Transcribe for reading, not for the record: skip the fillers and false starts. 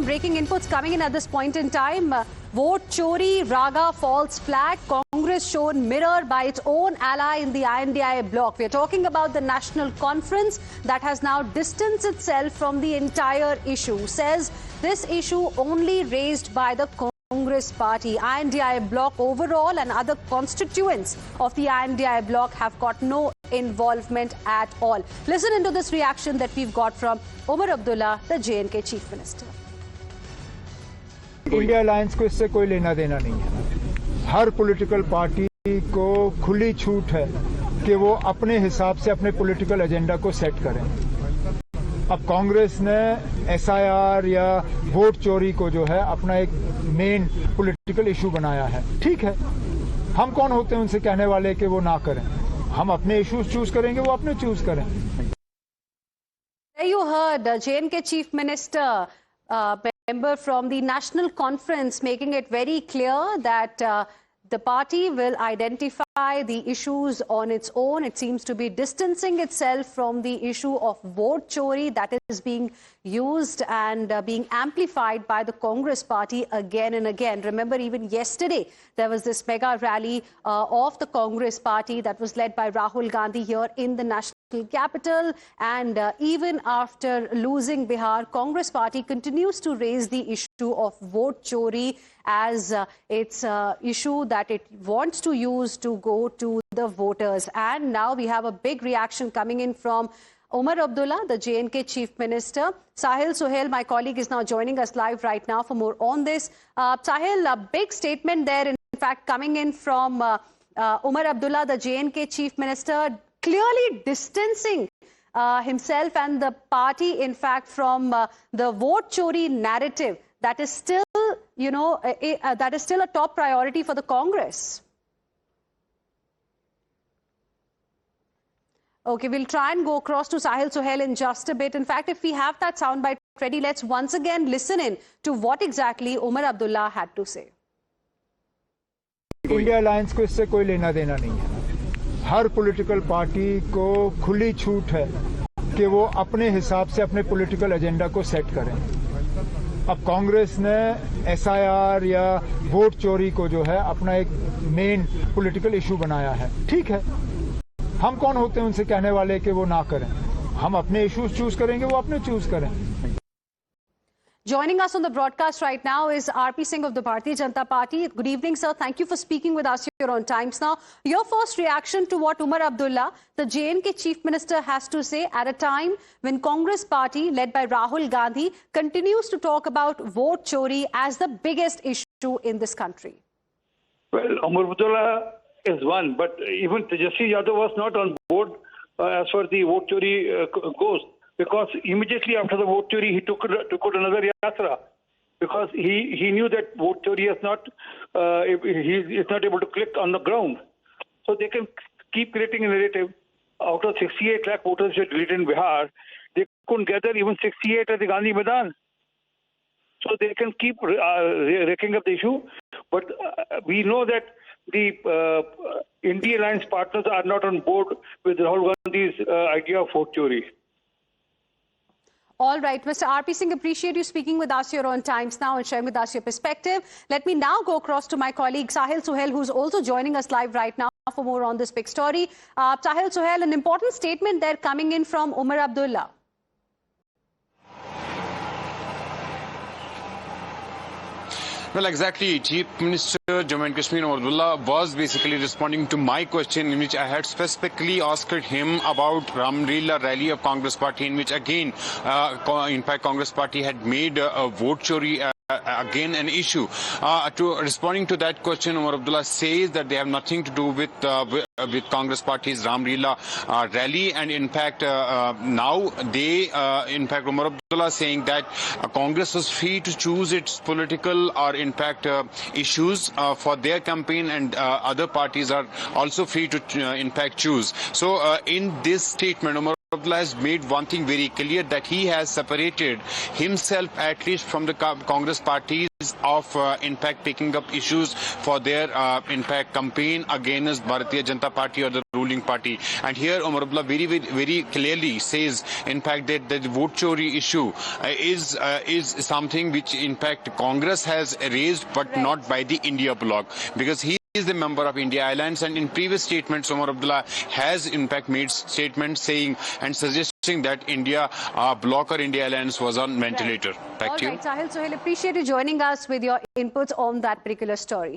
breaking inputs coming in at this point in time. Vote chori, Raga falls flat. Congress shown mirror by its own ally in the INDIA bloc. We are talking about the National Conference that has now distanced itself from the entire issue. Says this issue only raised by the Congress party. INDIA bloc overall and other constituents of the INDIA bloc have got no involvement at all. Listen into this reaction that we've got from Umar Abdullah, the J&K Chief Minister. India alliance को इससे कोई लेना देना नहीं है। हर political party को खुली छूट है कि वो अपने हिसाब से अपने पॉलिटिकल एजेंडा को सेट करें। अब कांग्रेस ने एसआईआर या वोट चोरी को जो है अपना एक मेन पॉलिटिकल इशू बनाया है। ठीक है, हम कौन होते हैं उनसे कहने वाले कि वो ना करें। हम अपने इश्यूज चूज करेंगे, वो अपने चूज करें। You heard J&K Chief Minister, member from the National Conference, making it very clear that the party will identify the issues on its own. It seems to be distancing itself from the issue of vote chori that is being used and being amplified by the Congress party again and again. Remember, even yesterday, there was this mega rally of the Congress party that was led by Rahul Gandhi here in the national capital, and even after losing Bihar, Congress party continues to raise the issue of vote chori as its issue that it wants to use to go to the voters. And now we have a big reaction coming in from Umar Abdullah, the J&K Chief Minister. Sahil Suhail, my colleague, is now joining us live right now for more on this. Sahil, a big statement there, in fact, coming in from Umar Abdullah, the J&K Chief Minister, clearly distancing himself and the party, in fact, from the vote chori narrative that is still, that is still a top priority for the Congress. Okay, we'll try and go across to Sahil Suhail in just a bit. In fact, if we have that soundbite ready, let's once again listen in to what exactly Umar Abdullah had to say. India alliance को इससे कोई लेना देना नहीं है। हर political party को खुली छूट है कि वो अपने हिसाब से अपने पॉलिटिकल एजेंडा को सेट करें। अब कांग्रेस ने एसआईआर या वोट चोरी को जो है अपना एक मेन पॉलिटिकल इशू बनाया है। ठीक है, हम कौन होते हैं उनसे कहने वाले कि वो ना करें। हम अपने इश्यूज चूज करेंगे, वो अपने चूज करें। Joining us on the broadcast right now is RP Singh of the Bharatiya Janata Party. Good evening, sir. Thank you for speaking with us here on Times Now. Your first reaction to what Umar Abdullah, the J&K Chief Minister, has to say at a time when Congress party, led by Rahul Gandhi, continues to talk about vote chori as the biggest issue in this country. Well, Umar Abdullah is one, but even Tejasvi Yadav was not on board as far as the vote chori goes. Because immediately after the vote chori, he took out another yatra, because he knew that vote chori is not he is not able to click on the ground. So they can keep creating a narrative. Out of 68 lakh voters who had deleted in Bihar, they couldn't gather even 68 at the Gandhi Maidan. So they can keep raking up the issue. But we know that the India Alliance partners are not on board with Rahul Gandhi's idea of vote chori. All right, Mr. RP Singh, appreciate you speaking with us here on Times Now and sharing with us your perspective. Let me now go across to my colleague Sahil Suhail, who's also joining us live right now for more on this big story. Sahil Suhail, an important statement there coming in from Umar Abdullah. Well, exactly. Chief Minister Jammu and Kashmir Umar Abdullah was basically responding to my question, in which I had specifically asked him about Ram Leela rally of Congress Party, in which again, in fact, Congress Party had made a vote chori again an issue. Responding to that question, Umar Abdullah says that they have nothing to do with Congress Party's Ram Leela rally, and in fact now they, in fact, Umar Abdullah saying that Congress was free to choose its political or in fact issues for their campaign, and other parties are also free to in fact choose. So in this statement, Umar Abdullah has made one thing very clear, that he has separated himself at least from the Congress Party's ways of in fact taking up issues for their in fact campaign against Bharatiya Janata Party or the ruling party. And here Omar Abdullah very clearly says in fact that the vote chori issue is something which in fact Congress has raised, but not by the India bloc, because he is the member of India Alliance, and in previous statements Omar Abdullah has in fact made statements saying and suggesting that India bloc or India Alliance was on ventilator. Back to you. All right, Sahil Sohail, appreciate you joining us with your inputs on that particular story.